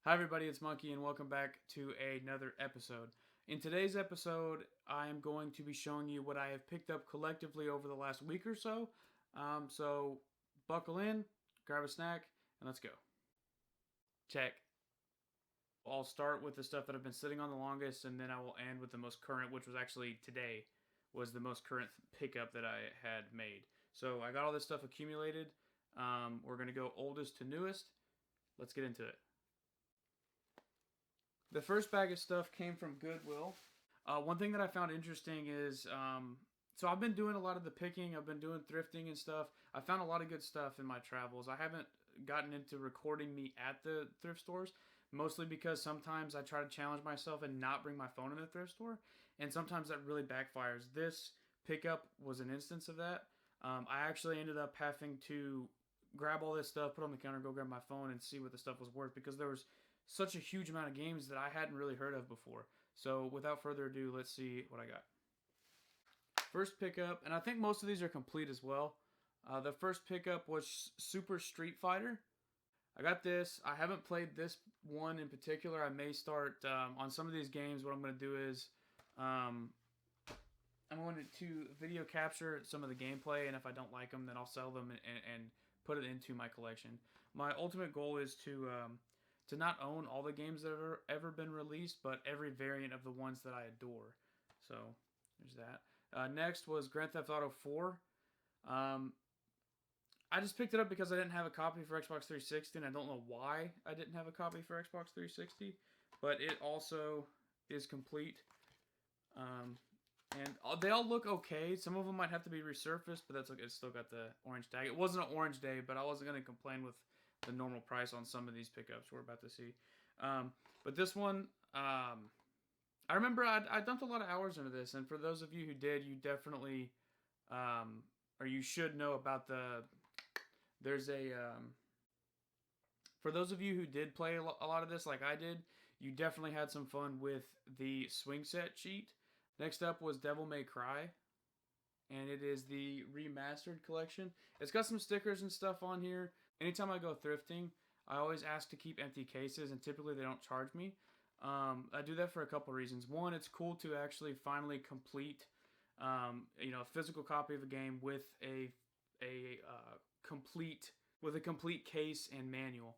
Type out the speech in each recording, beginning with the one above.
Hi everybody, it's Monkey and welcome back to another episode. In today's episode, I am going to be showing you what I have picked up collectively over the last week or so. So buckle in, grab a snack, and let's go. Check. I'll start with the stuff that I've been sitting on the longest, and then I will end with the most current, which was actually today, was the most current pickup that I had made. So I got all this stuff accumulated. We're going to go oldest to newest. Let's get into it. The first bag of stuff came from Goodwill. One thing that I found interesting is, so I've been doing a lot of the picking. I've been doing thrifting and stuff. I found a lot of good stuff in my travels. I haven't gotten into recording me at the thrift stores, mostly because sometimes I try to challenge myself and not bring my phone in the thrift store, and sometimes that really backfires. This pickup was an instance of that. I actually ended up having to grab all this stuff, put on the counter, go grab my phone, and see what the stuff was worth because there was such a huge amount of games that I hadn't really heard of before. So without further ado, let's see what I got. First pickup, and I think most of these are complete as well. The first pickup was Super Street Fighter. I got this. I haven't played this one in particular. I may start on some of these games. What I'm going to do is I'm going to video capture some of the gameplay, and if I don't like them, then I'll sell them and put it into my collection. My ultimate goal is to not own all the games that have ever been released, but every variant of the ones that I adore. So there's that. Next was Grand Theft Auto 4. I just picked it up because I didn't have a copy for Xbox 360, and I don't know why I didn't have a copy for Xbox 360, but it also is complete. And they all look okay. Some of them might have to be resurfaced, but that's okay. It's still got the orange tag. It wasn't an orange day, but I wasn't going to complain with the normal price on some of these pickups we're about to see. But this one, I remember I dumped a lot of hours into this, and for those of you who did, you definitely, or you should know about there's a, for those of you who did play a lot of this like I did, you definitely had some fun with the swing set cheat. Next up was Devil May Cry, and it is the remastered collection. It's got some stickers and stuff on here. Anytime I go thrifting, I always ask to keep empty cases, and typically they don't charge me. I do that for a couple reasons. One, it's cool to actually finally complete, a physical copy of a game with a complete case and manual.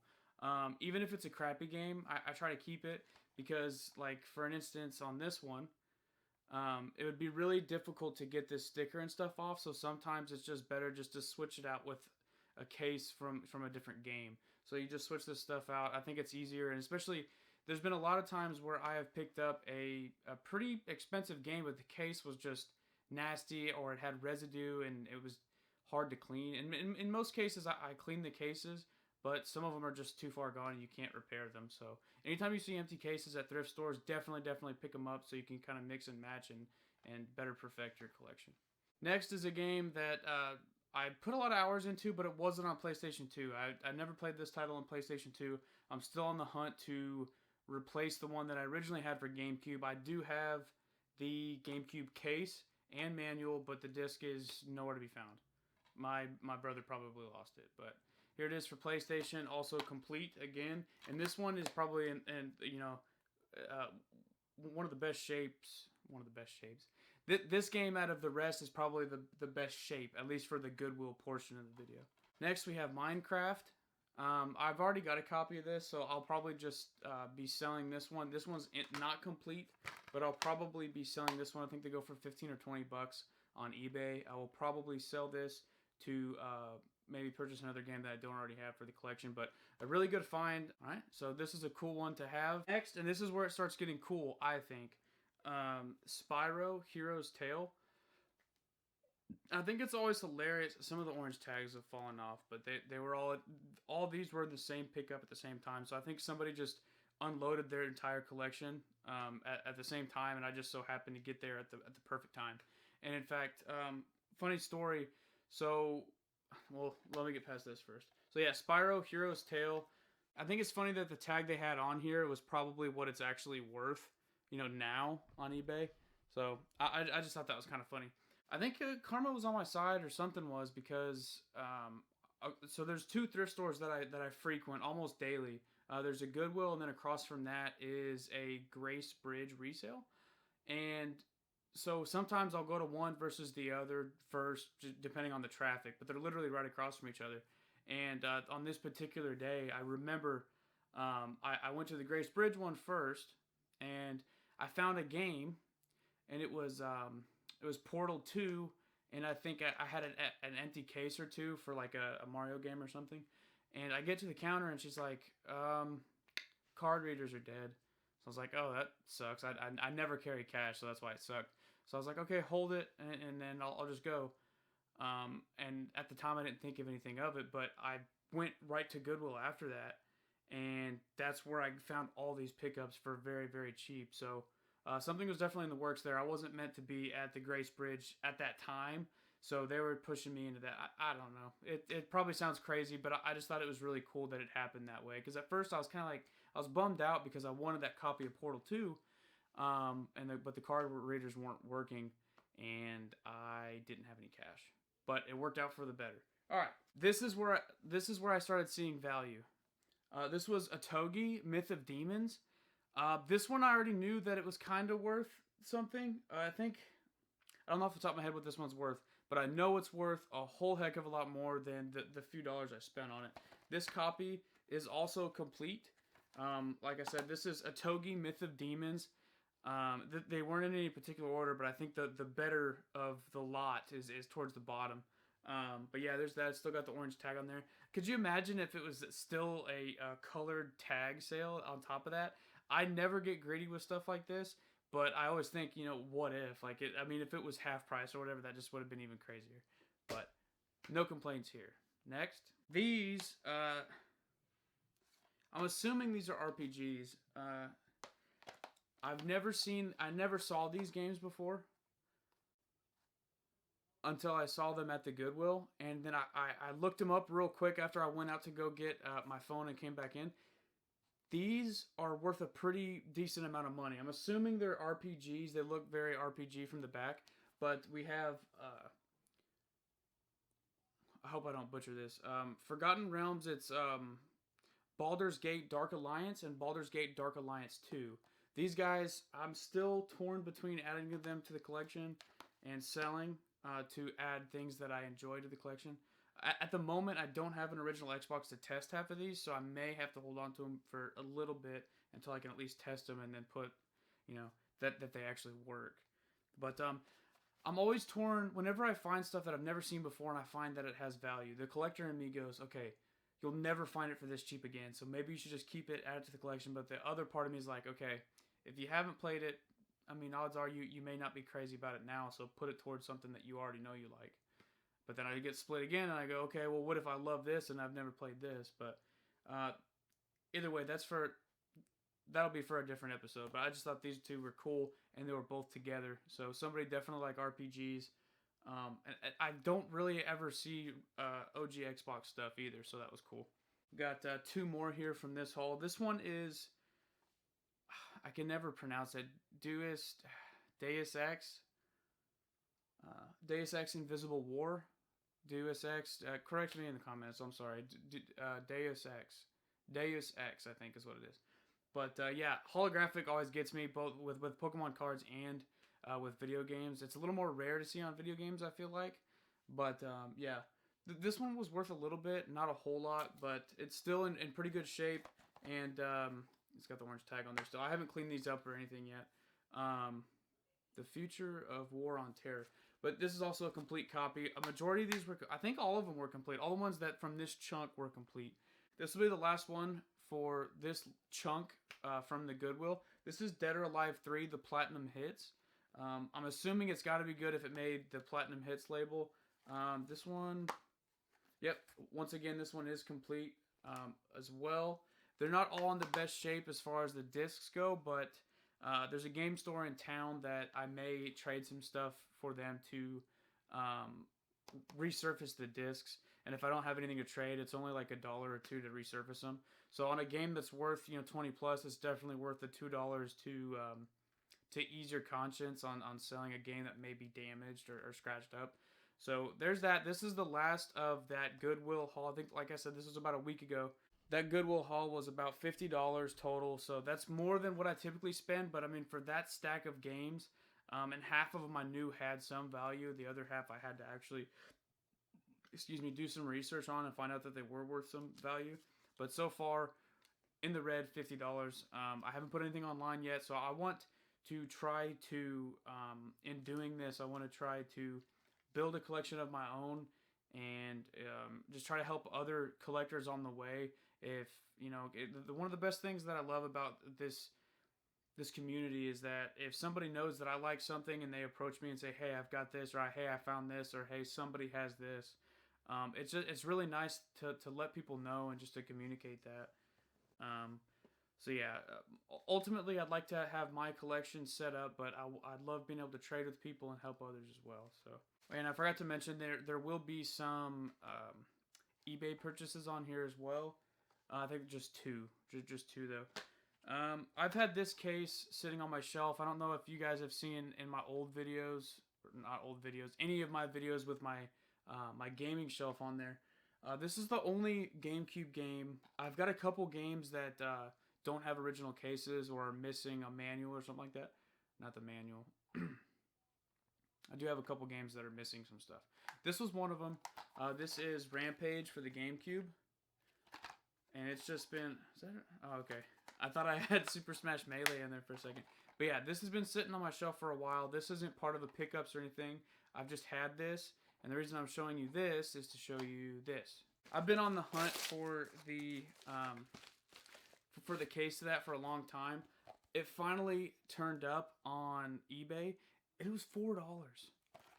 Even if it's a crappy game, I try to keep it because, like, for an instance, on this one, it would be really difficult to get this sticker and stuff off, so sometimes it's just better just to switch it out with a case from a different game. So you just switch this stuff out. I think it's easier, and especially there's been a lot of times where I have picked up a pretty expensive game, but the case was just nasty or it had residue and it was hard to clean. And in most cases, I clean the cases, but some of them are just too far gone and you can't repair them. So anytime you see empty cases at thrift stores, definitely pick them up so you can kind of mix and match and better perfect your collection. Next is a game that I put a lot of hours into, but it wasn't on PlayStation 2. I never played this title on PlayStation 2. I'm still on the hunt to replace the one that I originally had for GameCube. I do have the GameCube case and manual, but the disc is nowhere to be found. My brother probably lost it, but here it is for PlayStation, also complete again. And this one is probably one of the best shapes. One of the best shapes. This game out of the rest is probably the best shape, at least for the Goodwill portion of the video. Next we have Minecraft. I've already got a copy of this, so I'll probably just be selling this one. This one's not complete, but I'll probably be selling this one. I think they go for 15 or 20 bucks on eBay. I will probably sell this to maybe purchase another game that I don't already have for the collection, but a really good find. All right, so this is a cool one to have. Next, and this is where it starts getting cool, I think, Spyro, Hero's Tale. I think it's always hilarious. Some of the orange tags have fallen off, but they were all these were the same pickup at the same time. So I think somebody just unloaded their entire collection at the same time, and I just so happened to get there at the perfect time. And in fact, funny story. So, well, let me get past this first. So yeah, Spyro, Hero's Tale. I think it's funny that the tag they had on here was probably what it's actually worth, now on eBay. So I just thought that was kind of funny. I think karma was on my side or something was because so there's two thrift stores that I frequent almost daily. There's a Goodwill, and then across from that is a Grace Bridge resale. And so sometimes I'll go to one versus the other first, depending on the traffic, but they're literally right across from each other. And on this particular day, I remember I went to the Grace Bridge one first, and I found a game, and it was Portal 2, and I think I had an empty case or two for like a Mario game or something. And I get to the counter, and she's like, card readers are dead. So I was like, oh, that sucks. I never carry cash, so that's why it sucked. So I was like, okay, hold it, and then I'll just go. And at the time, I didn't think of anything of it, but I went right to Goodwill after that, and that's where I found all these pickups for very, very cheap. So something was definitely in the works there. I wasn't meant to be at the Grace Bridge at that time, so they were pushing me into that. I don't know. It probably sounds crazy, but I just thought it was really cool that it happened that way. Because at first I was kind of like, I was bummed out because I wanted that copy of Portal 2, but the card readers weren't working, and I didn't have any cash. But it worked out for the better. All right, this is where I started seeing value. This was Otogi, Myth of Demons. This one I already knew that it was kind of worth something. I don't know off the top of my head what this one's worth, but I know it's worth a whole heck of a lot more than the few dollars I spent on it. This copy is also complete. Like I said, this is Otogi, Myth of Demons. They weren't in any particular order, but I think the better of the lot is towards the bottom. But yeah, there's that. It's still got the orange tag on there. Could you imagine if it was still a colored tag sale on top of that? I never get greedy with stuff like this, but I always think, what if? If it was half price or whatever, that just would have been even crazier. But no complaints here. Next, these, I'm assuming these are RPGs. I never saw these games before until I saw them at the Goodwill, and then I looked them up real quick after I went out to go get my phone and came back in. These are worth a pretty decent amount of money. I'm assuming they're RPGs. They look very RPG from the back, but we have, I hope I don't butcher this, Forgotten Realms. It's Baldur's Gate Dark Alliance and Baldur's Gate Dark Alliance 2. These guys, I'm still torn between adding them to the collection and selling to add things that I enjoy to the collection. At the moment, I don't have an original Xbox to test half of these, so I may have to hold on to them for a little bit until I can at least test them and then put, that they actually work. But I'm always torn whenever I find stuff that I've never seen before and I find that it has value. The collector in me goes, okay, you'll never find it for this cheap again, so maybe you should just keep it, add it to the collection. But the other part of me is like, okay, if you haven't played it, odds are you may not be crazy about it now, so put it towards something that you already know you like. But then I get split again, and I go, okay, well, what if I love this and I've never played this? But either way, that'll be for a different episode. But I just thought these two were cool, and they were both together. So somebody definitely like RPGs. And I don't really ever see OG Xbox stuff either, so that was cool. We got two more here from this haul. This one is, I can never pronounce it, Deus Ex. Deus Ex Invisible War. Deus Ex, correct me in the comments, I'm sorry. Deus Ex, I think is what it is. But yeah, holographic always gets me, both with Pokemon cards and with video games. It's a little more rare to see on video games, I feel like. But yeah, this one was worth a little bit, not a whole lot, but it's still in pretty good shape. And it's got the orange tag on there still. I haven't cleaned these up or anything yet. The Future of War on Terror. But this is also a complete copy. A majority of these were, I think all of them were complete. All the ones that from this chunk were complete. This will be the last one for this chunk from the Goodwill. This is Dead or Alive 3, the Platinum Hits. I'm assuming it's got to be good if it made the Platinum Hits label. This one, yep, once again, this one is complete as well. They're not all in the best shape as far as the discs go, but there's a game store in town that I may trade some stuff for them to resurface the discs. And if I don't have anything to trade, it's only like $1 or $2 to resurface them. So on a game that's worth 20 plus, it's definitely worth the $2 to ease your conscience on selling a game that may be damaged or scratched up. So there's that. This is the last of that Goodwill haul. I think, like I said, this was about a week ago. that Goodwill haul was about $50 total, so that's more than what I typically spend. But I mean, for that stack of games, and half of them I knew had some value, the other half I had to actually, do some research on and find out that they were worth some value. But so far, in the red, $50. I haven't put anything online yet, so I want to try to, in doing this, I want to try to build a collection of my own, and just try to help other collectors on the way. If one of the best things that I love about this community is that if somebody knows that I like something and they approach me and say, "Hey, I've got this," or "Hey, I found this," or "Hey, somebody has this," it's really nice to let people know and just to communicate that. So yeah, ultimately I'd like to have my collection set up, but I'd love being able to trade with people and help others as well. So, and I forgot to mention there will be some eBay purchases on here as well. I think just two though. I've had this case sitting on my shelf. I don't know if you guys have seen in my old videos, or not old videos, any of my videos with my my gaming shelf on there. This is the only GameCube game. I've got a couple games that don't have original cases or are missing a manual or something like that. Not the manual. I do have a couple games that are missing some stuff. This was one of them. This is Rampage for the GameCube. And it's just been... Is that it? Oh, okay. I thought I had Super Smash Melee in there for a second. But yeah, this has been sitting on my shelf for a while. This isn't part of the pickups or anything. I've just had this. And the reason I'm showing you this is to show you this. I've been on the hunt for the case of that for a long time. It finally turned up on eBay. It was $4.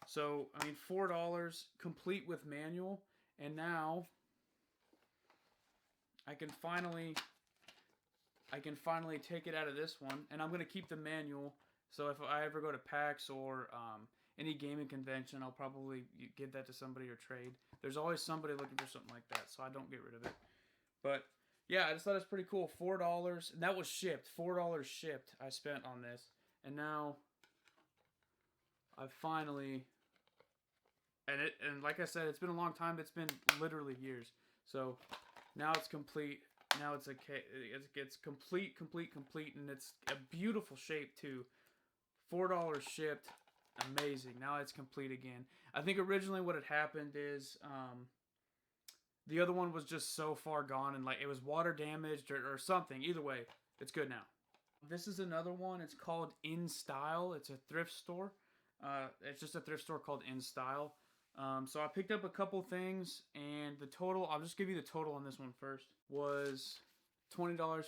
So, I mean, $4 complete with manual. And now I can finally take it out of this one. And I'm going to keep the manual. So if I ever go to PAX or any gaming convention, I'll probably give that to somebody or trade. There's always somebody looking for something like that, so I don't get rid of it. But yeah, I just thought it was pretty cool. $4, and that was shipped. $4 shipped I spent on this. And now I finally, and like I said, it's been a long time. It's been literally years. So now it's complete. Now it's complete, and it's a beautiful shape too. $4 shipped. Amazing. Now it's complete again. I think originally what had happened is the other one was just so far gone and like it was water damaged or something. Either way, it's good now. This is another one. It's called In Style. It's a thrift store. It's just a thrift store called In Style. So I picked up a couple things, and the total, I'll just give you the total on this one first, was $20.57.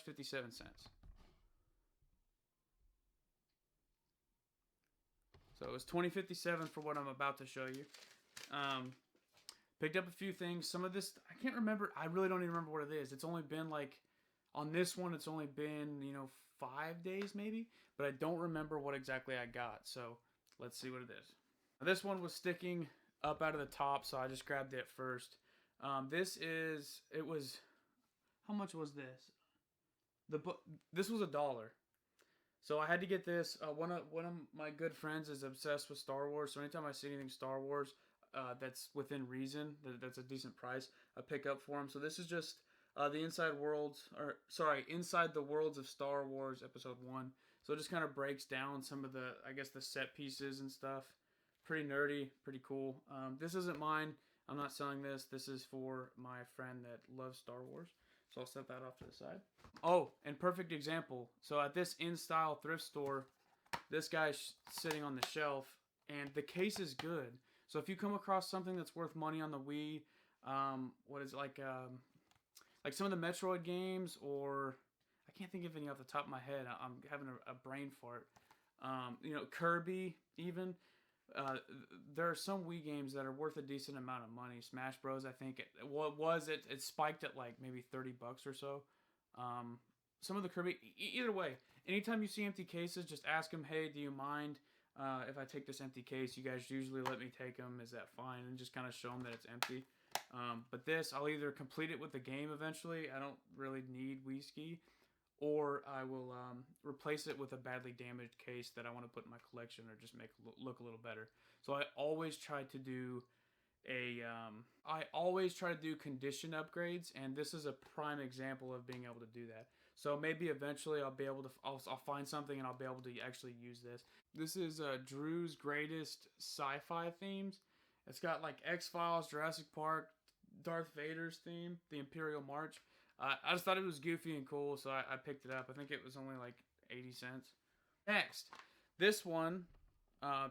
So it was $20.57 for what I'm about to show you. Picked up a few things. Some of this, I can't remember. I really don't even remember what it is. It's only been like, on this one, it's only been, 5 days maybe. But I don't remember what exactly I got. So let's see what it is. This one was sticking up out of the top, so I just grabbed it first. It was, how much was this? This was $1. So I had to get this. One of my good friends is obsessed with Star Wars. So anytime I see anything Star Wars that's within reason, that's a decent price, I pick up for him. So this is just the Inside the Worlds of Star Wars Episode 1. So it just kind of breaks down some of the, I guess, the set pieces and stuff. Pretty nerdy, pretty cool. This isn't mine. I'm not selling this. This is for my friend that loves Star Wars. So I'll set that off to the side. Oh, and perfect example. So at this In Style thrift store, this guy's sitting on the shelf, and the case is good. So if you come across something that's worth money on the Wii, like some of the Metroid games, or I can't think of any off the top of my head. I'm having a brain fart. Kirby even. There are some Wii games that are worth a decent amount of money. Smash Bros. I think it spiked at like maybe $30 or so. Some of the Kirby, either way, anytime you see empty cases, just ask them, "Hey, do you mind if I take this empty case? You guys usually let me take them. Is that fine?" And just kind of show them that it's empty. But this, I'll either complete it with the game eventually. I don't really need Wii Ski. Or I will replace it with a badly damaged case that I want to put in my collection or just make it look a little better. So I always try to do, I always try to do condition upgrades, and this is a prime example of being able to do that. So maybe eventually I'll be able to, I'll find something and I'll be able to actually use this. This is Drew's greatest sci-fi themes. It's got like X-Files, Jurassic Park, Darth Vader's theme, the Imperial March. I just thought it was goofy and cool, so I picked it up. I think it was only like 80 cents. Next, this one,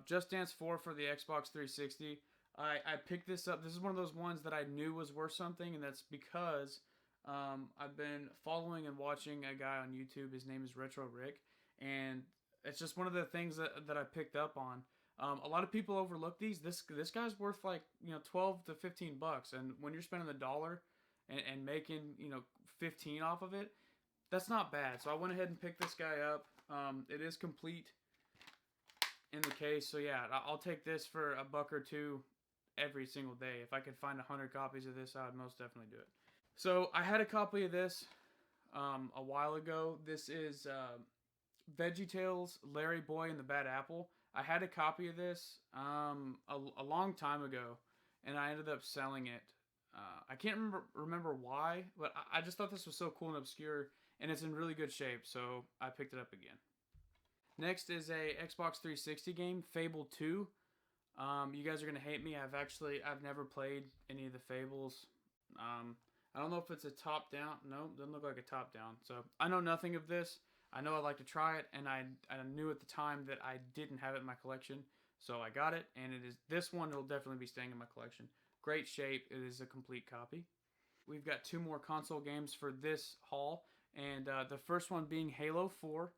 Just Dance 4 for the Xbox 360. I picked this up. This is one of those ones that I knew was worth something, and that's because I've been following and watching a guy on YouTube. His name is Retro Rick, and it's just one of the things that I picked up on. A lot of people overlook these. This guy's worth like 12 to 15 bucks, and when you're spending $1 and making 15 off of it, that's not bad. So I went ahead and picked this guy up. It is complete in the case, so yeah, I'll take this for a buck or two every single day. If I could find 100 copies of this, I would most definitely do it. So I had a copy of this a while ago. This is Veggietales, Larry Boy and the Bad Apple. I had a copy of this a long time ago, and I ended up selling it. I can't remember why, but I just thought this was so cool and obscure, and it's in really good shape, so I picked it up again. Next is a Xbox 360 game, Fable 2. You guys are gonna hate me. I've never played any of the Fables. I don't know if it's a top-down. No, doesn't look like a top-down. So I know nothing of this. I know I'd like to try it, and I knew at the time that I didn't have it in my collection, so I got it, and this one will definitely be staying in my collection. Great shape. It is a complete copy. We've got 2 more console games for this haul, and the first one being Halo 4.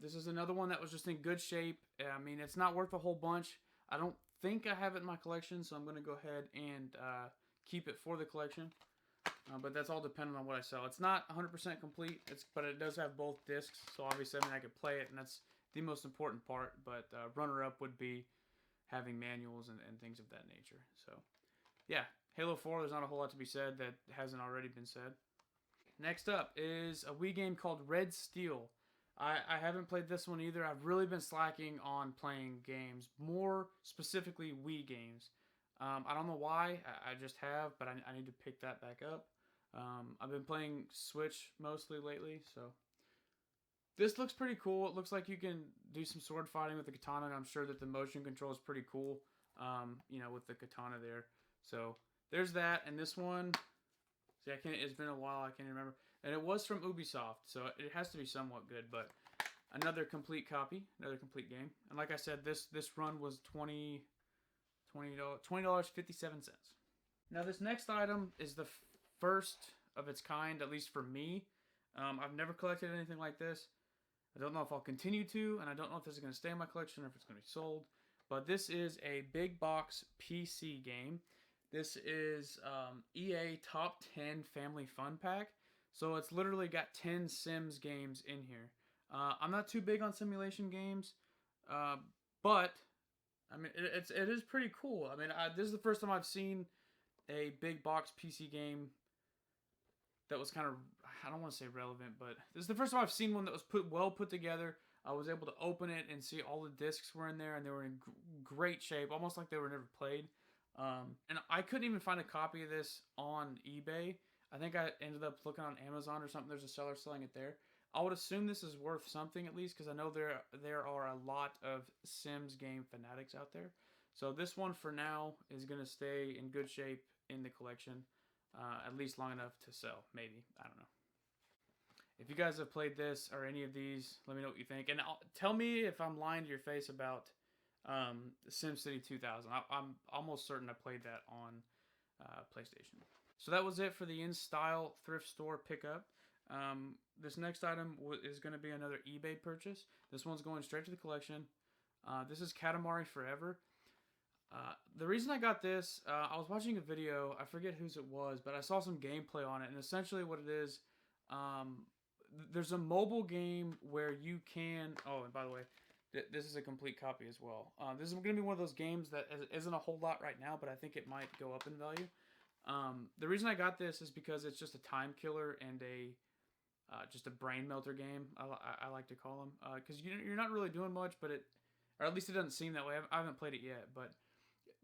This is another one that was just in good shape. I mean, it's not worth a whole bunch. I don't think I have it in my collection, so I'm going to go ahead and keep it for the collection. But that's all dependent on what I sell. It's not 100% complete, but it does have both discs, so obviously I could play it, and that's the most important part. But runner-up would be having manuals and things of that nature. So, yeah, Halo 4, there's not a whole lot to be said that hasn't already been said. Next up is a Wii game called Red Steel. I haven't played this one either. I've really been slacking on playing games, more specifically Wii games. I don't know why, I just have, but I need to pick that back up. I've been playing Switch mostly lately, so. This looks pretty cool. It looks like you can do some sword fighting with the katana, and I'm sure that the motion control is pretty cool, with the katana there. So, there's that, and this one, see, it's been a while, I can't even remember. And it was from Ubisoft, so it has to be somewhat good, but another complete copy, another complete game. And like I said, this run was $20.57. Now this next item is the first of its kind, at least for me. I've never collected anything like this. I don't know if I'll continue to, and I don't know if this is going to stay in my collection or if it's going to be sold. But this is a big box PC game. This is EA Top 10 Family Fun Pack. So it's literally got 10 Sims games in here. I'm not too big on simulation games, but I mean it is pretty cool. I mean this is the first time I've seen a big box PC game that was kind of, I don't want to say relevant, but this is the first time I've seen one that was well put together. I was able to open it and see all the discs were in there, and they were in great shape, almost like they were never played. And I couldn't even find a copy of this on eBay. I think I ended up looking on Amazon or something. There's a seller selling it there. I would assume this is worth something at least, because I know there are a lot of Sims game fanatics out there. So this one for now is going to stay in good shape in the collection, at least long enough to sell. Maybe, I don't know. If you guys have played this or any of these, let me know what you think, and tell me if I'm lying to your face about SimCity 2000. I'm almost certain I played that on PlayStation. So that was it for the InStyle thrift store pickup. This next item is going to be another eBay purchase. This one's going straight to the collection. This is Katamari Forever. The reason I got this, I was watching a video, I forget whose it was, but I saw some gameplay on it, and essentially what it is, there's a mobile game where you can, oh, and by the way, this is a complete copy as well. This is going to be one of those games that isn't a whole lot right now, but I think it might go up in value. The reason I got this is because it's just a time killer and just a brain melter game, I like to call them. Because you're not really doing much, but or at least it doesn't seem that way. I haven't played it yet, but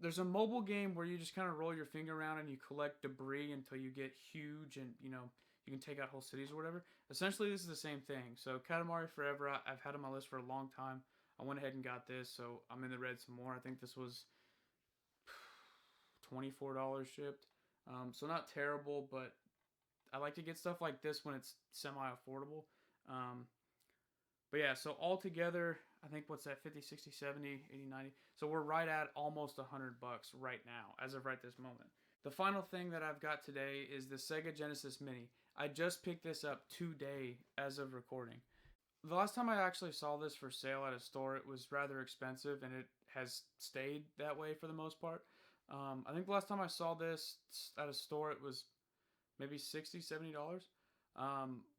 there's a mobile game where you just kind of roll your finger around and you collect debris until you get huge, and you know you can take out whole cities or whatever. Essentially, this is the same thing. So Katamari Forever, I've had on my list for a long time. I went ahead and got this, so I'm in the red some more. I think this was $24 shipped, so not terrible, but I like to get stuff like this when it's semi-affordable. Um, but yeah, so altogether, I think what's that, 50, 60, 70, 80, 90. So we're right at almost $100 right now, as of right this moment. The final thing that I've got today is the Sega Genesis Mini. I just picked this up today as of recording. The last time I actually saw this for sale at a store, it was rather expensive, and it has stayed that way for the most part. I think the last time I saw this at a store, it was maybe $60, $70.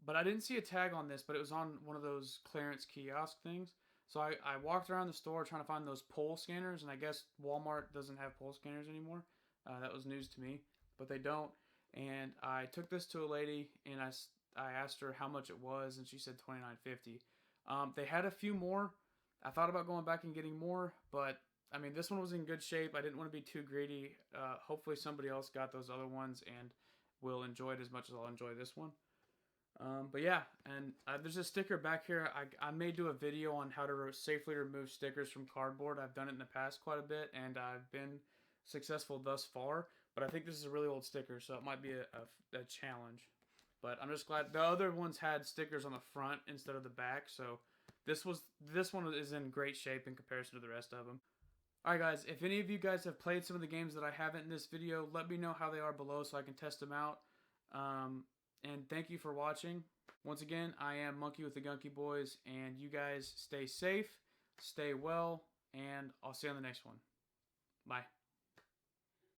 But I didn't see a tag on this, but it was on one of those clearance kiosk things. So I walked around the store trying to find those pull scanners, and I guess Walmart doesn't have pull scanners anymore. That was news to me, but they don't. And I took this to a lady, and I asked her how much it was, and she said $29.50. They had a few more. I thought about going back and getting more, but I mean, this one was in good shape. I didn't want to be too greedy. Hopefully somebody else got those other ones and will enjoy it as much as I'll enjoy this one. But yeah, and there's a sticker back here. I may do a video on how to safely remove stickers from cardboard. I've done it in the past quite a bit, and I've been successful thus far. But I think this is a really old sticker, so it might be a challenge. But I'm just glad the other ones had stickers on the front instead of the back, so this one is in great shape in comparison to the rest of them. Alright guys, if any of you guys have played some of the games that I haven't in this video, let me know how they are below so I can test them out. And thank you for watching. Once again, I am Monkey with the GonkeyBoyz, and you guys stay safe, stay well, and I'll see you on the next one. Bye.